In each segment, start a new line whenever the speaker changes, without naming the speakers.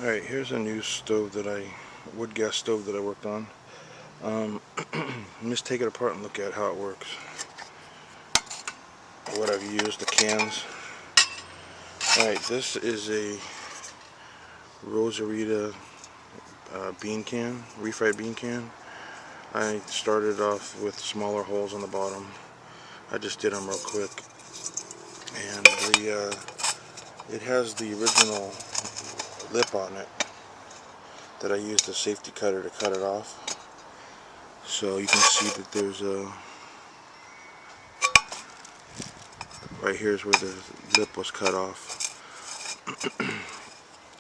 Alright, here's a new stove wood gas stove that I worked on. Let's take it apart and look at how it works. What I've used, the cans. Alright, this is a Rosarita bean can, refried bean can. I started off with smaller holes on the bottom. I just did them real quick. And it has the original lip on it that I used a safety cutter to cut it off. So you can see that there's right here's where the lip was cut off.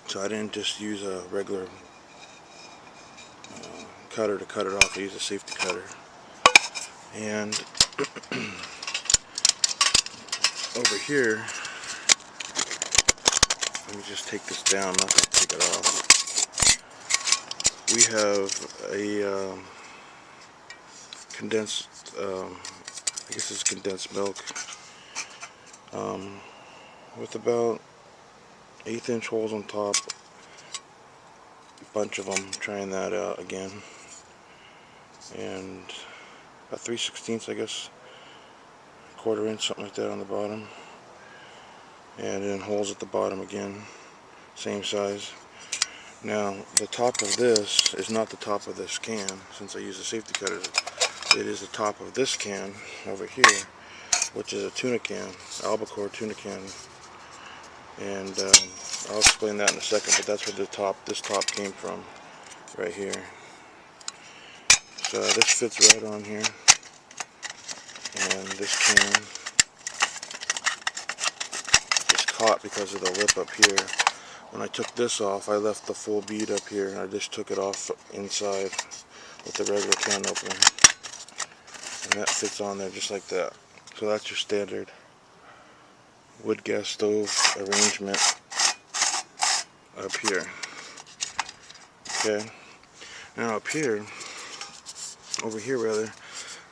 So I didn't just use a regular cutter to cut it off, I used a safety cutter. And over here, let me just take this down, I'm not going to take it off. We have a condensed, I guess it's condensed milk, with about 1/8 inch holes on top, a bunch of them, trying that out again, and about 3/16, I guess, 1/4 inch, something like that on the bottom, and then holes at the bottom again, same size. Now the top of this is not the top of this can, since I use a safety cutter. It is the top of this can over here, which is a tuna can, albacore tuna can, and I'll explain that in a second, but that's where this top came from, right here. So this fits right on here, and this can is caught because of the lip up here. When I took this off, I left the full bead up here, and I just took it off inside with the regular can opener, and that fits on there just like that. So that's your standard wood gas stove arrangement up here. Okay, now up here, over here rather,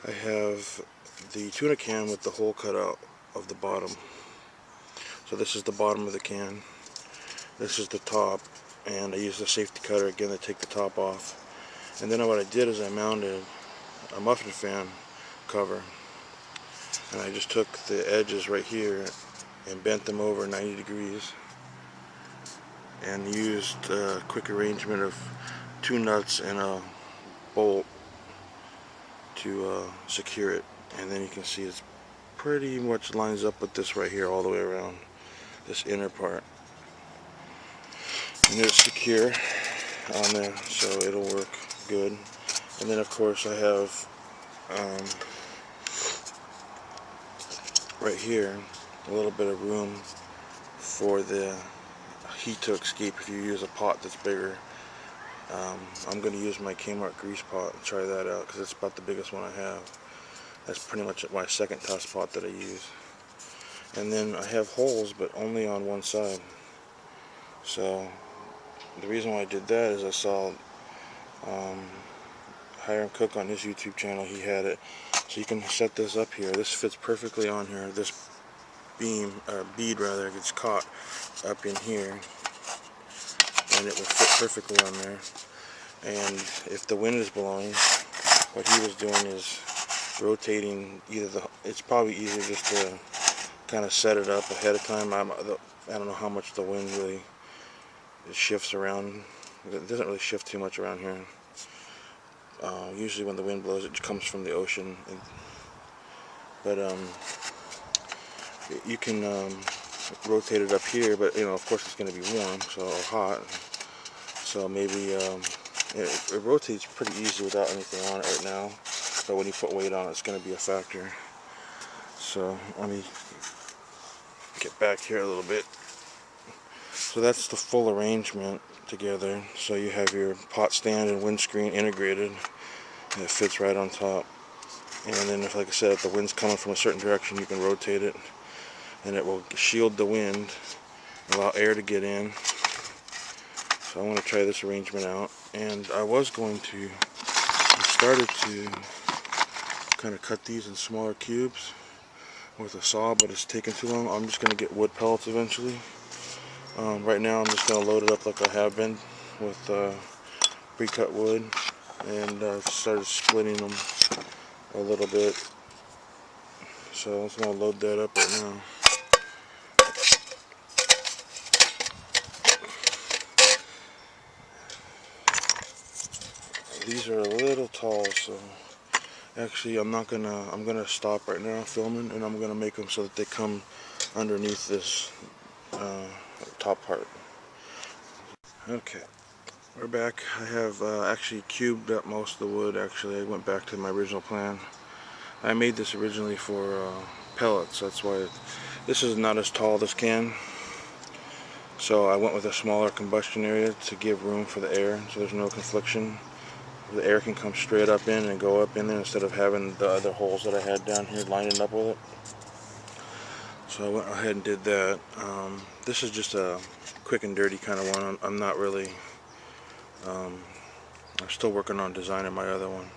I have the tuna can with the hole cut out of the bottom. So this is the bottom of the can, this is the top, and I used a safety cutter again to take the top off. And then what I did is I mounted a muffin fan cover, and I just took the edges right here and bent them over 90 degrees and used a quick arrangement of 2 nuts and a bolt to secure it. And then you can see it's pretty much lines up with this right here all the way around, this inner part, and it's secure on there, so it'll work good. And then of course I have right here a little bit of room for the heat to escape if you use a pot that's bigger. I'm going to use my Kmart grease pot and try that out, because it's about the biggest one I have. That's pretty much my second test pot that I use. And then I have holes, but only on one side. So the reason why I did that is I saw Hiram Cook on his YouTube channel, he had it. So you can set this up here. This fits perfectly on here. This bead rather, gets caught up in here, and it will fit perfectly on there. And if the wind is blowing, what he was doing is rotating it's probably easier just to kind of set it up ahead of time. I don't know how much the wind really shifts around. It doesn't really shift too much around here. Usually when the wind blows, it comes from the ocean. But you can rotate it up here, but of course it's going to be warm, or hot. So maybe it rotates pretty easy without anything on it right now. But when you put weight on it, it's going to be a factor. So let me get back here a little bit. So that's the full arrangement together. So you have your pot stand and windscreen integrated, and it fits right on top. And then, like I said, if the wind's coming from a certain direction, you can rotate it, and it will shield the wind, allow air to get in. So I want to try this arrangement out, and I started to kind of cut these in smaller cubes with a saw, but it's taking too long. I'm just going to get wood pellets eventually. Right now I'm just going to load it up like I have been with pre-cut wood, and I've started splitting them a little bit. So I'm just going to load that up right now. These are a little tall, so actually I'm gonna stop right now filming, and I'm gonna make them so that they come underneath this top part. Okay, we're back. I have actually cubed up most of the wood. Actually, I went back to my original plan. I made this originally for pellets. That's why this is not as tall, this can. So I went with a smaller combustion area to give room for the air, so there's no confliction. The air can come straight up in and go up in there instead of having the other holes that I had down here lining up with it. So I went ahead and did that. This is just a quick and dirty kind of one. I'm not really, I'm still working on designing my other one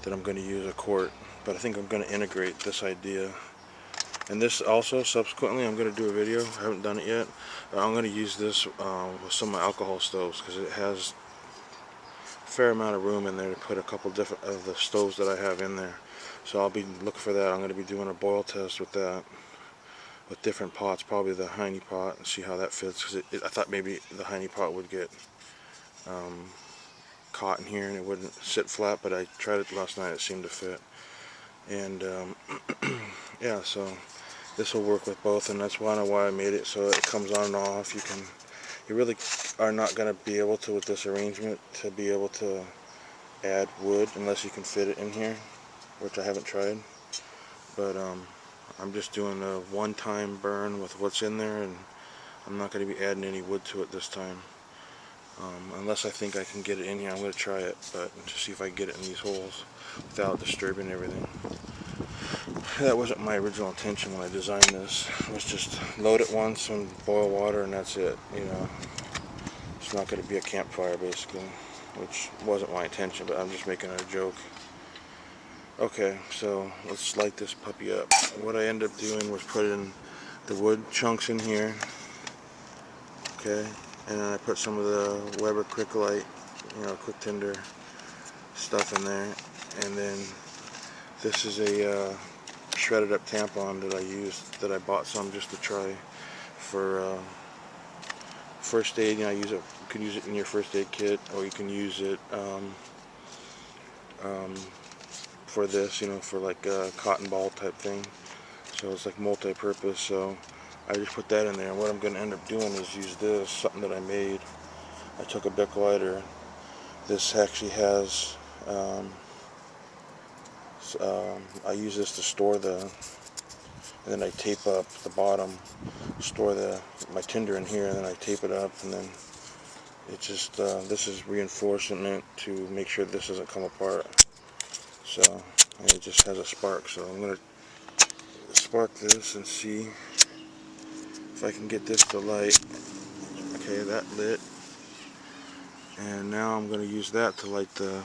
that I'm going to use a quart, but I think I'm going to integrate this idea. And this also, subsequently, I'm going to do a video. I haven't done it yet. I'm going to use this with some of my alcohol stoves because it has a fair amount of room in there to put a couple different of the stoves that I have in there. So I'll be looking for that. I'm going to be doing a boil test with that, with different pots, probably the Heine pot, and see how that fits. Because I thought maybe the Heine pot would get caught in here and it wouldn't sit flat, but I tried it last night. It seemed to fit. And yeah, so this will work with both, and that's why I made it so it comes on and off. You really are not going to be able to, with this arrangement, to be able to add wood unless you can fit it in here, which I haven't tried. But I'm just doing a one-time burn with what's in there, and I'm not going to be adding any wood to it this time. Unless I think I can get it in here, I'm going to try it, but to see if I can get it in these holes without disturbing everything. That wasn't my original intention when I designed this. It was just load it once and boil water and that's it, you know. It's not going to be a campfire basically, which wasn't my intention, but I'm just making it a joke. Okay, so let's light this puppy up. What I ended up doing was putting the wood chunks in here, okay, and then I put some of the Weber Cricolite, you know, quick tinder stuff in there, and then this is a shredded up tampon that I used, that I bought some just to try for first aid. You know, you can use it in your first aid kit, or you can use it for this, you know, for like a cotton ball type thing. So it's like multi-purpose. So I just put that in there, and what I'm going to end up doing is use this, something that I made. I took a Bic lighter. This actually has I use this to store the, and then I tape up the bottom, store my tinder in here, and then I tape it up, and then it just this is reinforcing it to make sure this doesn't come apart. So, and it just has a spark. So I'm gonna spark this and see if I can get this to light. Okay, that lit, and now I'm gonna use that to light the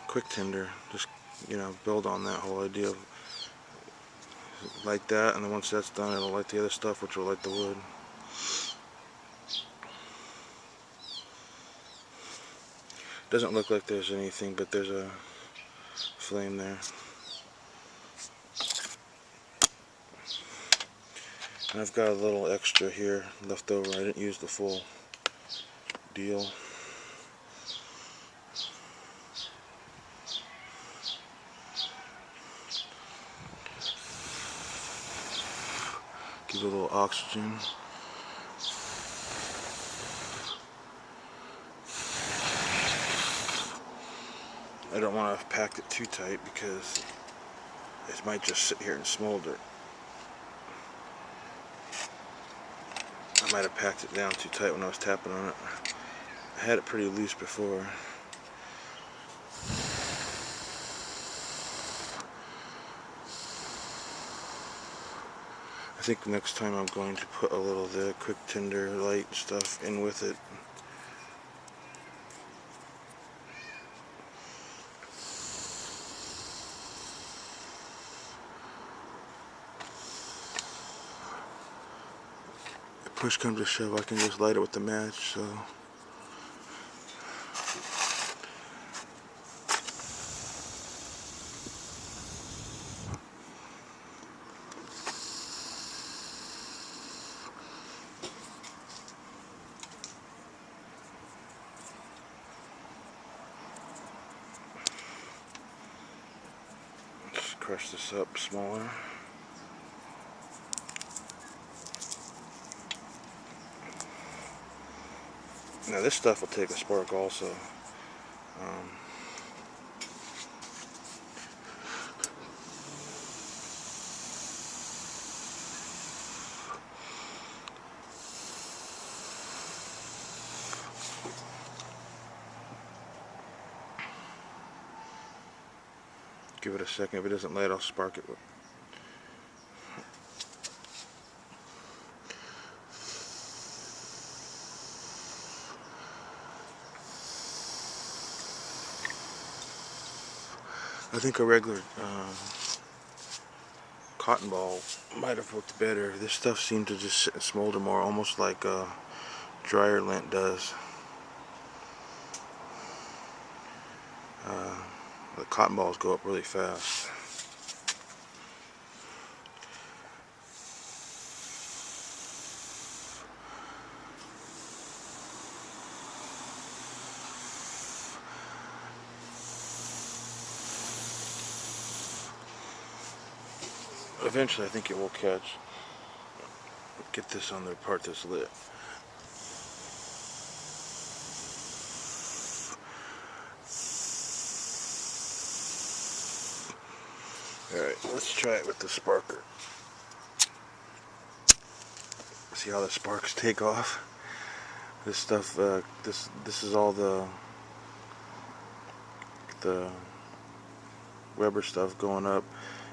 quick tinder. Just, you know, build on that whole idea of light that, and then once that's done, it'll light the other stuff, which will light the wood. Doesn't look like there's anything, but there's a flame there. And I've got a little extra here left over. I didn't use the full deal. Give it a little oxygen. I don't want to pack it too tight because it might just sit here and smolder. I might have packed it down too tight when I was tapping on it. I had it pretty loose before. I think next time I'm going to put a little of the quick tinder light stuff in with it. push comes to shove, I can just light it with the match. So let's crush this up smaller. Now this stuff will take a spark also. Give it a second. If it doesn't light, I'll spark it. I think a regular cotton ball might have worked better. This stuff seemed to just sit and smolder more, almost like dryer lint does. The cotton balls go up really fast. Eventually, I think it will catch. Get this on the part that's lit. Alright, let's try it with the sparker. See how the sparks take off? This stuff, this is all the Weber stuff going up.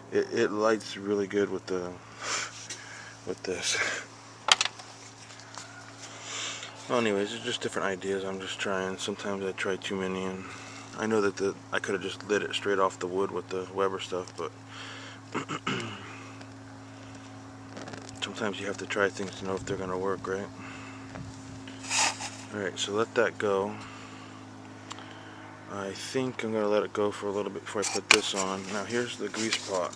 It lights really good with this. Well, anyways, it's just different ideas. I'm just trying. Sometimes I try too many, and I know that I could have just lit it straight off the wood with the Weber stuff, but sometimes you have to try things to know if they're going to work, right? Alright, so let that go. I think I'm going to let it go for a little bit before I put this on. Now here's the grease pot.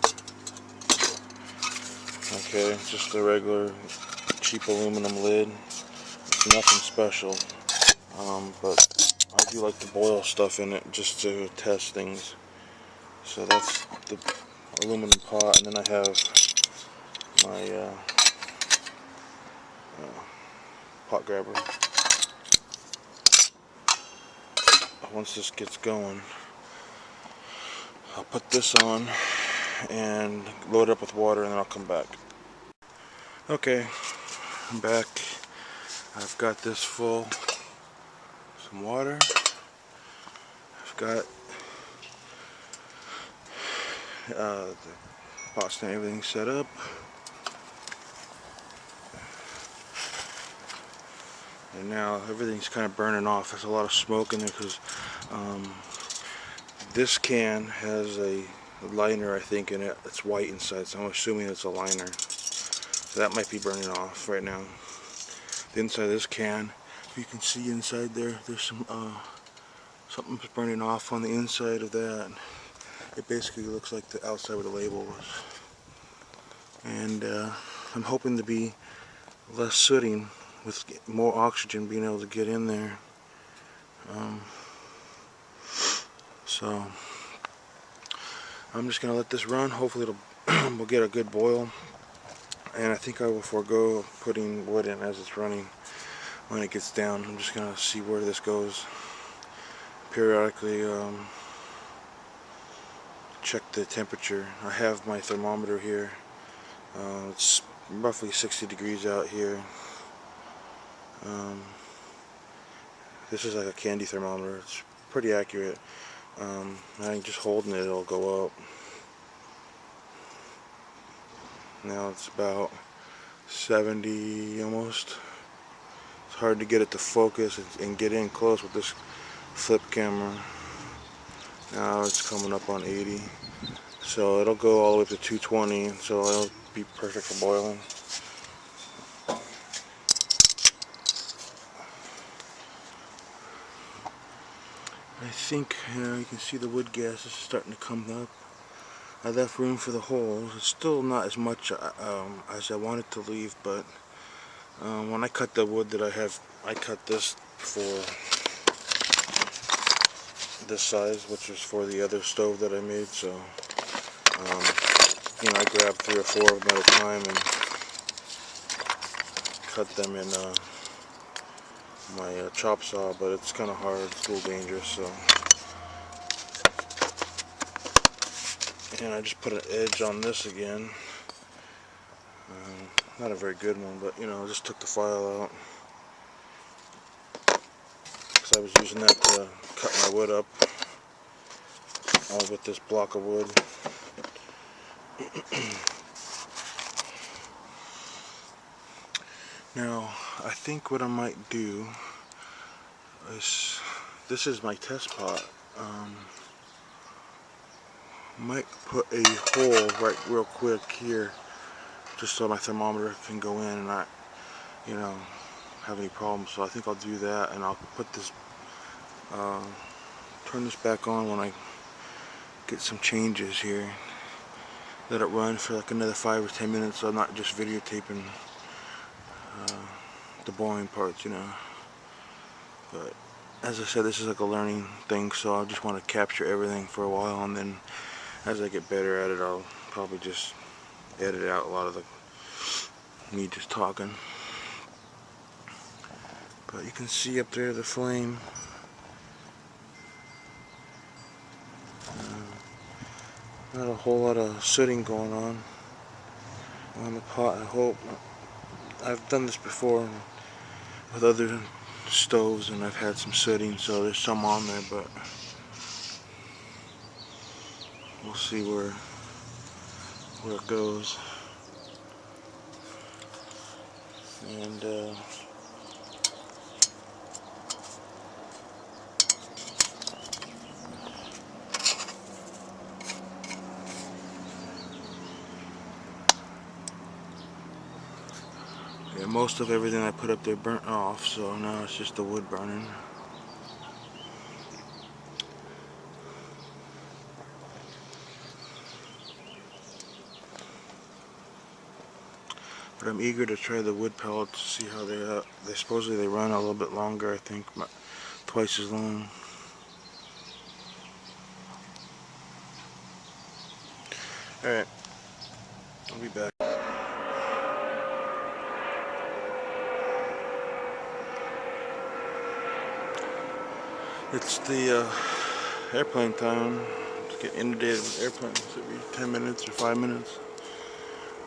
Okay, just a regular cheap aluminum lid. It's nothing special. But I do like to boil stuff in it just to test things. So that's the aluminum pot, and then I have my pot grabber. Once this gets going, I'll put this on and load it up with water, and then I'll come back. Okay, I'm back. I've got this full. Some water. I've got the pot stand, everything set up. And now everything's kind of burning off. There's a lot of smoke in there because this can has a liner, I think, in it. It's white inside, so I'm assuming it's a liner. So that might be burning off right now. The inside of this can, you can see inside there, there's some something's burning off on the inside of that. It basically looks like the outside where the label was. And I'm hoping to be less sooting with more oxygen being able to get in there. So I'm just gonna let this run. Hopefully it'll we'll get a good boil. And I think I will forego putting wood in as it's running. When it gets down, I'm just gonna see where this goes. Periodically check the temperature. I have my thermometer here. It's roughly 60 degrees out here. This is like a candy thermometer. It's pretty accurate. I think just holding it, it'll go up. Now it's about 70 almost. It's hard to get it to focus and get in close with this flip camera. Now it's coming up on 80. So it'll go all the way up to 220, so it'll be perfect for boiling. I think, you can see the wood gas is starting to come up. I left room for the holes. It's still not as much as I wanted to leave, but when I cut the wood that I cut this for this size, which was for the other stove that I made, so I grabbed 3 or 4 of them at a time and cut them in my chop saw, but it's kind of hard, it's a little dangerous, so. And I just put an edge on this again. Not a very good one, but I just took the file out because I was using that to cut my wood up with this block of wood. Now, I think what I might do is, this is my test pot. Might put a hole right real quick here, just so my thermometer can go in and not, have any problems. So I think I'll do that, and I'll put this, turn this back on when I get some changes here. Let it run for like another 5 or 10 minutes, so I'm not just videotaping the boring parts, But as I said, this is like a learning thing, so I just want to capture everything for a while, and then as I get better at it, I'll probably just edit out a lot of me just talking. But you can see up there the flame. Not a whole lot of sooting going on the pot, I hope. I've done this before with other stoves, and I've had some sooting, so there's some on there, but we'll see where it goes. And yeah, most of everything I put up there burnt off, so now it's just the wood burning. But I'm eager to try the wood pellets to see how they supposedly they run a little bit longer, I think, twice as long. Alright, I'll be back. It's the airplane time. Just get inundated with airplanes every 10 minutes or 5 minutes.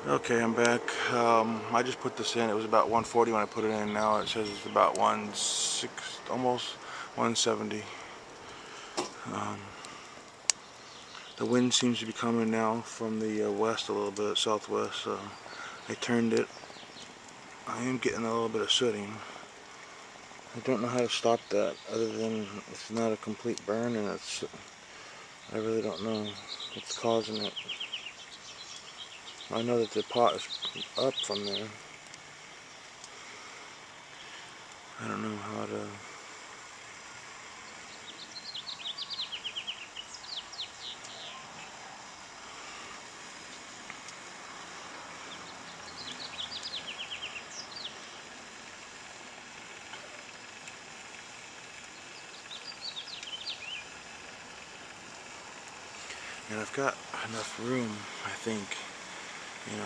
Okay, I'm back. I just put this in. It was about 140 when I put it in. Now it says it's about 160, almost 170. The wind seems to be coming now from the west a little bit, southwest. So I turned it. I am getting a little bit of sooting. I don't know how to stop that, other than it's not a complete burn, and I really don't know what's causing it. I know that the pot is up from there. I don't know how to. And I've got enough room, I think.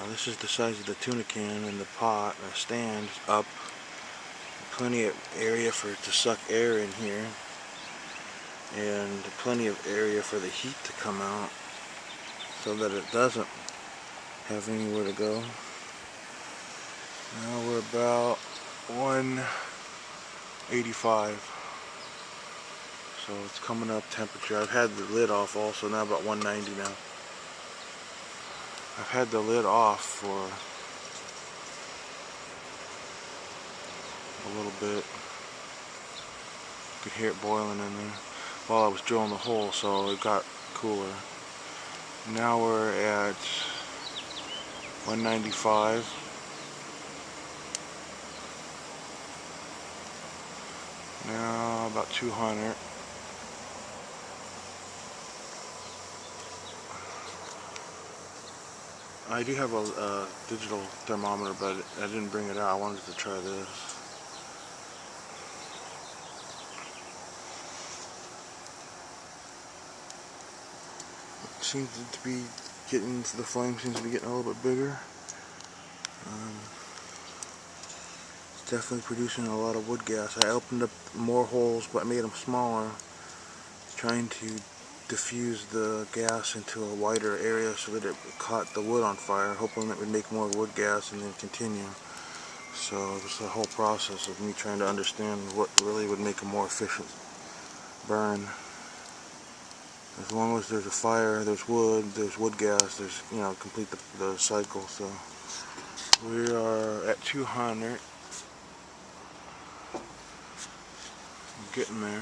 This is the size of the tuna can, and the pot, and the stand up. Plenty of area for it to suck air in here. And plenty of area for the heat to come out, so that it doesn't have anywhere to go. Now we're about 185. So it's coming up temperature. I've had the lid off also, now about 190 now. I've had the lid off for a little bit. You could hear it boiling in there while I was drilling the hole, so it got cooler. Now we're at 195. Now about 200. I do have a digital thermometer, but I didn't bring it out. I wanted to try this. It seems to be getting, the flame seems to be getting a little bit bigger. It's definitely producing a lot of wood gas. I opened up more holes, but I made them smaller, trying to diffuse the gas into a wider area so that it caught the wood on fire, hoping that would make more wood gas and then continue. So it was a whole process of me trying to understand what really would make a more efficient burn. As long as there's a fire, there's wood gas, there's, you know, complete the cycle. So we are at 200. I'm getting there.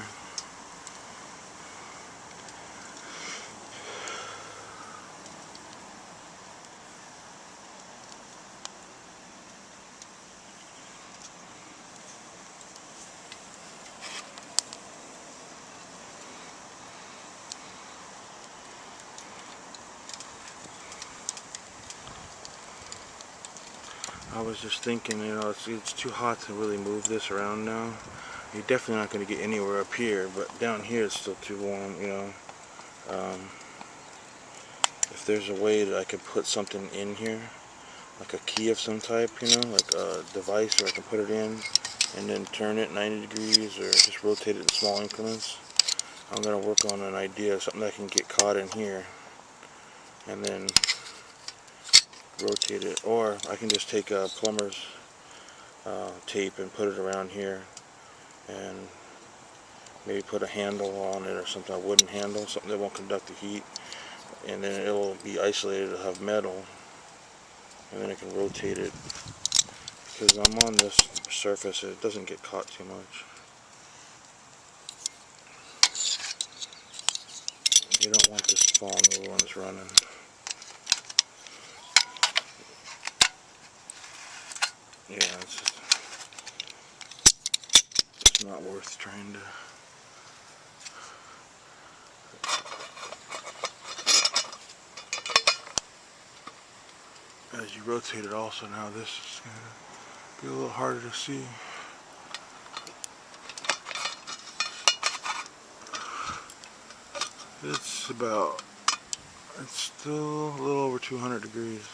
I was just thinking, you know, it's too hot to really move this around now. You're definitely not going to get anywhere up here, but down here it's still too warm, you know. If there's a way that I could put something in here, like a key of some type, you know, like a device where I can put it in and then turn it 90 degrees or just rotate it in small increments. I'm going to work on an idea of something that can get caught in here and then rotate it, or I can just take a plumber's tape and put it around here and maybe put a handle on it or something, a wooden handle, something that won't conduct the heat, and then it will be isolated, it'll have metal, and then I can rotate it. Because I'm on this surface, it doesn't get caught too much. You don't want this falling over when it's running. Yeah, it's not worth trying to. As you rotate it also, now this is going to be a little harder to see. It's still a little over 200 degrees.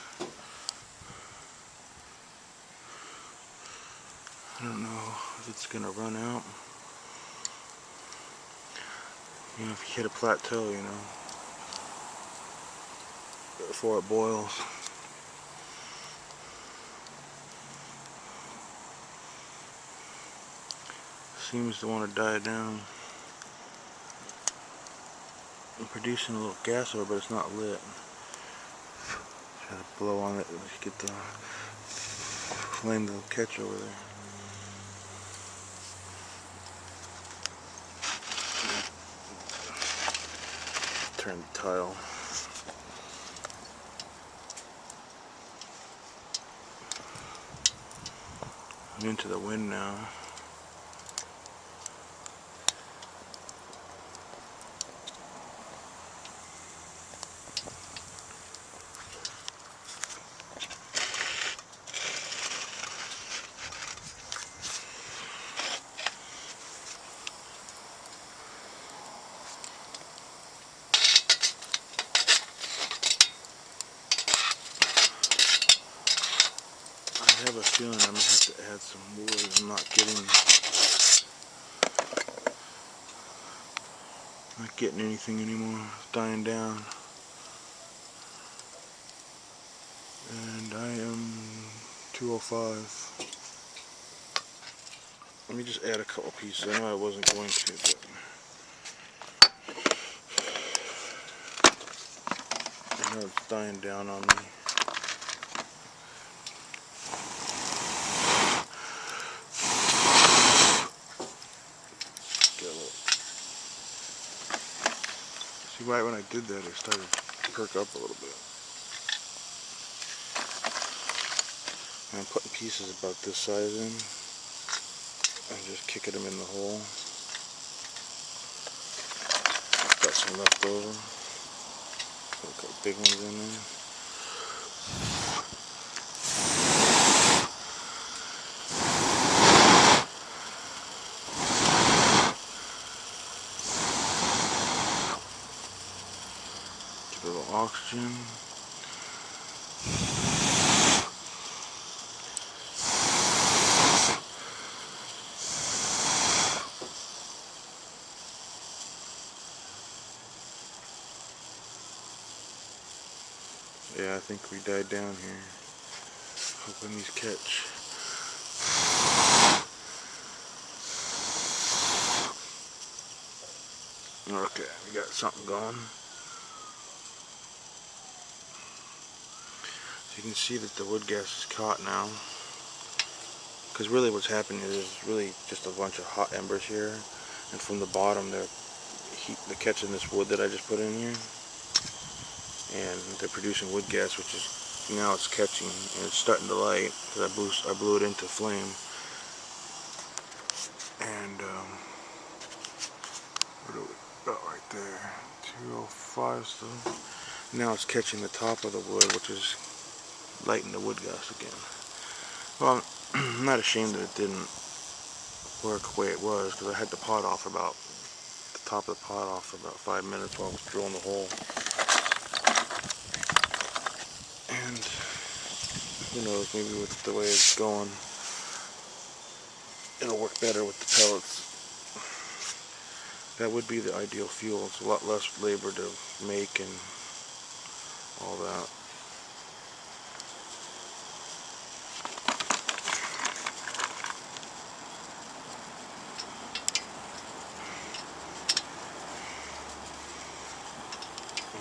I don't know if it's going to run out. You know, if you hit a plateau, you know, before it boils. Seems to want to die down. I'm producing a little gas over, but it's not lit. Try to blow on it to get the flame to catch over there. Turn the tile. I'm into the wind now. I have a feeling I'm going to have to add some wood. I'm not getting anything anymore. It's dying down. And I am 205. Let me just add a couple pieces. I know I wasn't going to, but I know it's dying down on me. See, right when I did that, it started to perk up a little bit. And I'm putting pieces about this size in and just kicking them in the hole. Got some left over. Put a couple big ones in there. Give it a little oxygen. Yeah, I think we died down here. Hoping these catch. Okay, we got something going. So you can see that the wood gas is caught now. Because really what's happening is really just a bunch of hot embers here. And from the bottom they're catching this wood that I just put in here. And they're producing wood gas, which is now it's catching and it's starting to light because I blew it into flame. And what do we got right there? 205 still. Now it's catching the top of the wood, which is lighting the wood gas again. Well, I'm not ashamed that it didn't work the way it was, because I had the pot off about the top of the pot off for about 5 minutes while I was drilling the hole. And who knows, maybe with the way it's going, it'll work better with the pellets. That would be the ideal fuel. It's a lot less labor to make and all that.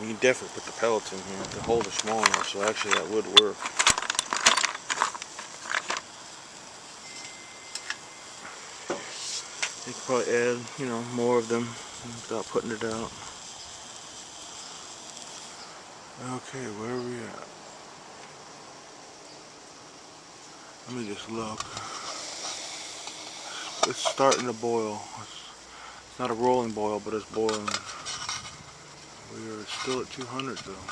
You can definitely put the pellets in here. The holes are small enough, so actually that would work. You could probably add, more of them without putting it out. Okay, where are we at? Let me just look. It's starting to boil. It's not a rolling boil, but it's boiling. We are still at 200 though.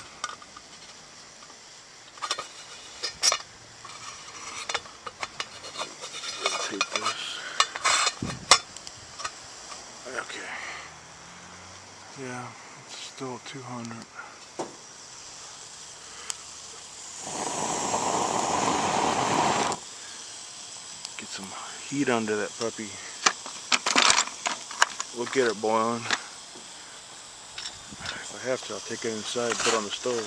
Rotate this. Okay. Yeah, it's still at 200. Get some heat under that puppy. We'll get it boiling. If I have to, I'll take it inside and put it on the stove.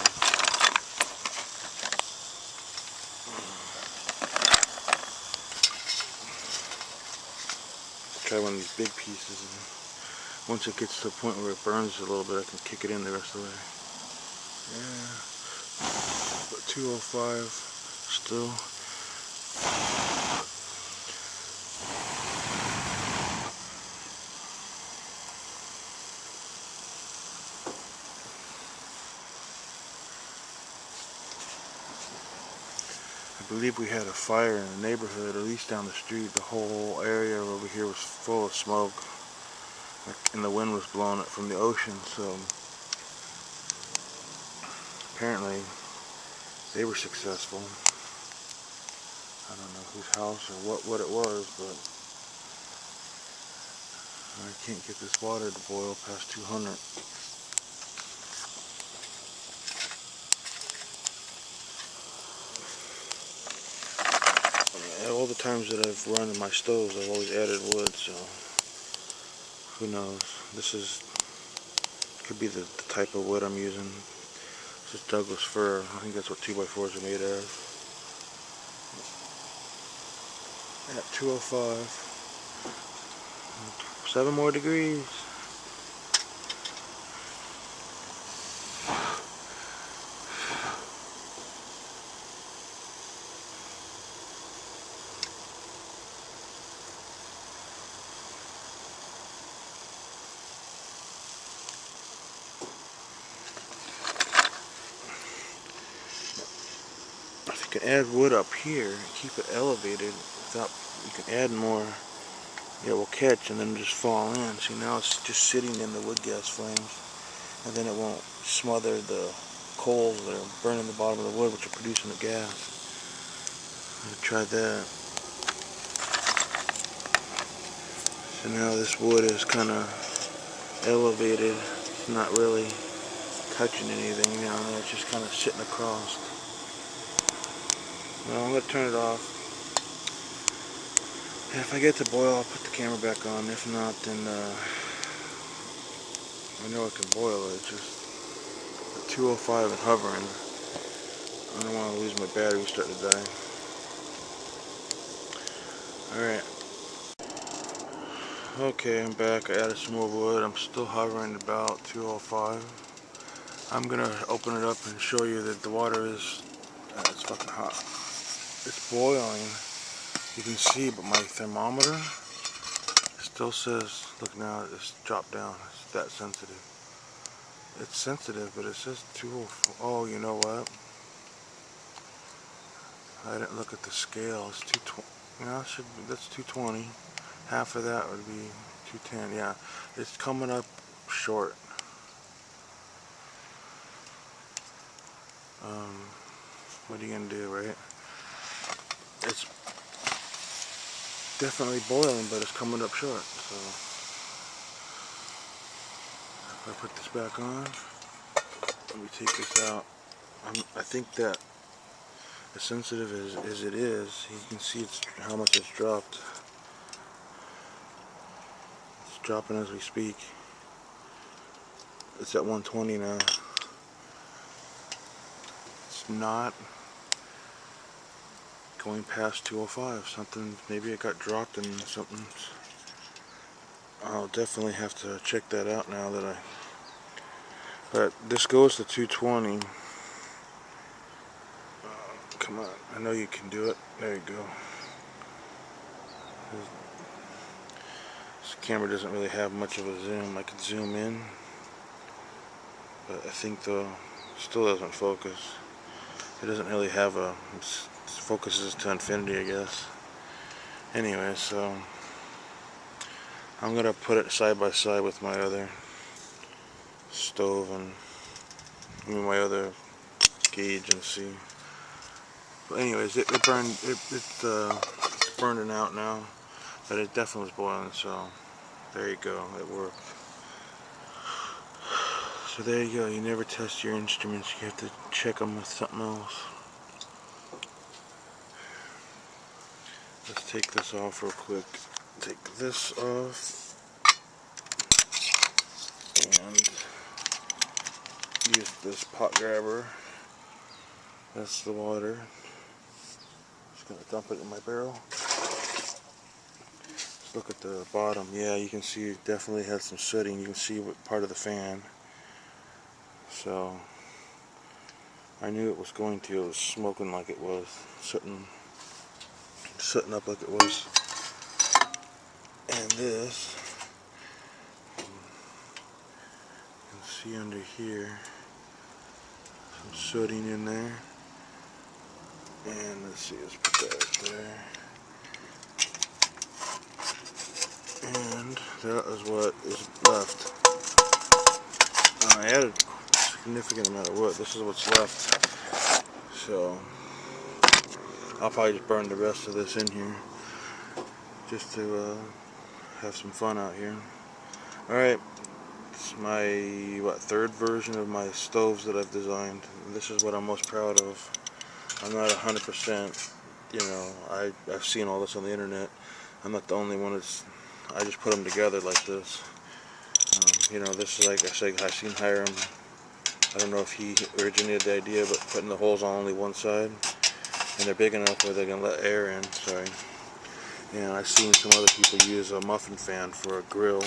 Try one of these big pieces, and once it gets to the point where it burns a little bit, I can kick it in the rest of the way. Yeah, but 205 still. I believe we had a fire in the neighborhood, at least down the street. The whole area over here was full of smoke, and the wind was blowing it from the ocean, so apparently they were successful. I don't know whose house or what it was, but I can't get this water to boil past 200. All the times that I've run in my stoves, I've always added wood, so who knows. Could be the type of wood I'm using. This is Douglas fir. I think that's what 2x4s are made of. At 205. 7 more degrees. You can add wood up here and keep it elevated without, you can add more, it will catch and then just fall in. See, now it's just sitting in the wood gas flames, and then it won't smother the coals that are burning the bottom of the wood, which are producing the gas. I tried that. So now this wood is kind of elevated. It's not really touching anything now. It's just kind of sitting across. Well, I'm going to turn it off. And if I get to boil, I'll put the camera back on. If not, then I know I can boil it. It's just at 205 and hovering. I don't want to lose my battery starting to die. Alright. Okay, I'm back. I added some more wood. I'm still hovering about 205. I'm gonna open it up and show you that the water is, it's fucking hot. It's boiling. You can see, but my thermometer still says, look now, it's dropped down. It's that sensitive. It's sensitive, but it says 204. Oh, you know what? I didn't look at the scale. It's 220. Yeah, it should be, that's 220. Half of that would be 210. Yeah, it's coming up short. What are you gonna do, right? It's definitely boiling, but it's coming up short. So if I put this back on, let me take this out. I think that as sensitive as it is, you can see how much it's dropped. It's dropping as we speak. It's at 120 now. It's not going past 205. Something, maybe it got dropped in something. I'll definitely have to check that out now that but this goes to 220. Come on, I know you can do it. There you go. This camera doesn't really have much of a zoom. I could zoom in, but I think though, still doesn't focus. It doesn't really have a, it focuses to infinity, I guess. Anyway, so I'm gonna put it side by side with my other stove and my other gauge and see. But anyways, it burned. It's burning out now, but it definitely was boiling. So there you go. It worked. So there you go. You never test your instruments. You have to check them with something else. Let's take this off real quick. Take this off and use this pot grabber. That's the water. Just gonna dump it in my barrel. Let's look at the bottom. Yeah, you can see it definitely has some sooting. You can see what part of the fan. So I knew it was going to. It was smoking like it was, sitting up like it was. And this, you can see under here, some sooting in there. And let's see, let's put that right there. And that is what is left. I added a significant amount of wood. This is what's left. So I'll probably just burn the rest of this in here, just to have some fun out here. Alright, it's my third version of my stoves that I've designed. This is what I'm most proud of. I'm not 100%, you know, I've seen all this on the internet. I'm not the only one I just put them together like this. You know, this is, like I said, I seen Hiram. I don't know if he originated the idea, but putting the holes on only one side, and they're big enough where they can let air in. Sorry. And I've seen some other people use a muffin fan for a grill.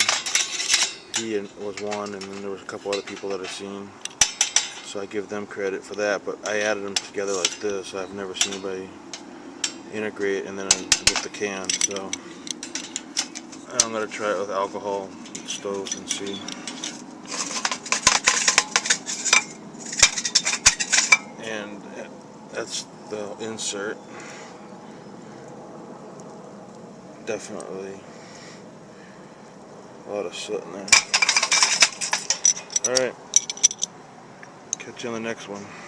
He was one, and then there was a couple other people that I've seen. So I give them credit for that, but I added them together like this. I've never seen anybody integrate and then with the can. So I'm gonna try it with alcohol stoves and see. And that's the insert. Definitely a lot of soot in there. Alright. Catch you on the next one.